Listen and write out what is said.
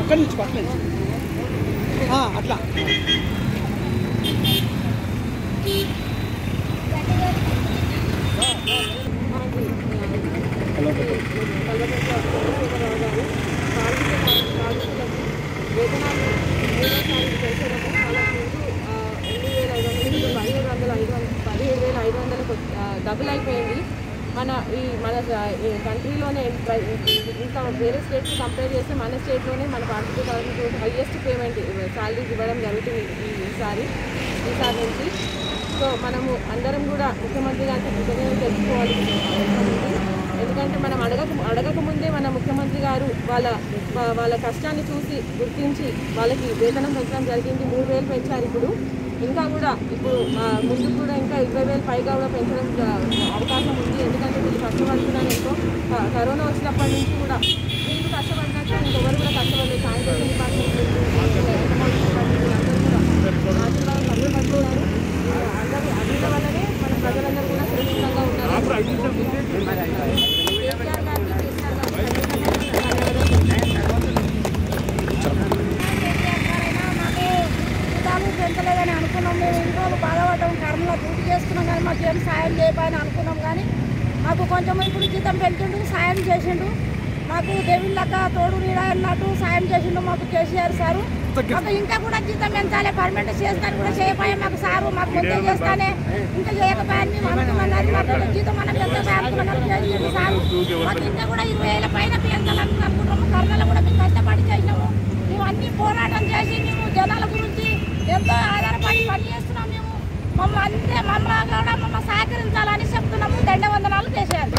అక్కడి నుంచి పక్కన అట్లా డబుల్ అయిపోయింది. మన కంట్రీలోనే ఇంకా వేరే స్టేట్స్ కంపేర్ చేస్తే మన స్టేట్లోనే మన భారతీయ గవర్నమెంట్ హైయెస్ట్ పేమెంట్ శాలరీస్ ఇవ్వడం జరుగుతుంది ఈసారి నుంచి. సో మనము అందరం కూడా ముఖ్యమంత్రి గారికి కృతజ్ఞతలు తెలుసుకోవాలి. ఎందుకంటే మనం అడగకముందే మన ముఖ్యమంత్రి గారు వాళ్ళ కష్టాన్ని చూసి గుర్తించి వాళ్ళకి వేతనం పెంచడం జరిగింది. 3,000 పెంచారు. ఇంకా కూడా ముందు కూడా ఇంకా 20,000 పైగా కూడా పెంచడం అవకాశం ఉంది. ఎందుకంటే వీళ్ళు కష్టపడుతున్నారు. ఎంతో కరోనా వచ్చినప్పటి నుంచి కూడా వీళ్ళు కష్టపడినట్టు ఇంకెవరు కూడా కష్టపడలేదు. శానిటేషన్ డిపార్ట్మెంట్ అందరూ కూడా కష్టపడుతున్నారు. అందరి వల్లనే మన ప్రజలందరూ కూడా సురక్షితంగా ఉన్నారు. కేసీఆర్ గారికి పెంచలేదని అనుకున్నాం. మేము ఎన్ని రోజులు బాధపడ్డాం, కర్మలో డ్యూటీ చేస్తున్నాం కానీ మాకు ఏం సాయం చేయని అనుకున్నాం. కానీ మాకు కొంచెం ఇప్పుడు జీతం పెంచిండు, సాయం చేసిండు. మాకు దేవుళ్ళక తోడు నీడ అన్నట్టు సాయం చేసిండు మాకు కేసీఆర్ సారు. మాకు ఇంకా కూడా జీతం పెంచాలి, పర్మనెంట్ చేస్తాను కూడా చేయకపోయా మాకు సారు. మాకు ముందే చేస్తానే ఇంకా చేయకపోయాని మేము అనుకున్నది. మాకు జీతం మనం పెంచకపోయి అనుకున్నాం చేసిండు సారు. మాకు ఇంకా కూడా 20,000 పైన పెంచాలని అనుకుంటున్నాము. కర్మలో కూడా మేము కష్టపడి చేసినాము. మేము అన్ని పోరాటం చేసి మేము జనాల గురించి ఎంతో ఆధారపడి పని చేస్తున్నాం. మేము మమ్మల్ని కూడా సహకరించాలని చెప్తున్నాము. దండవందనాలు చేశారు.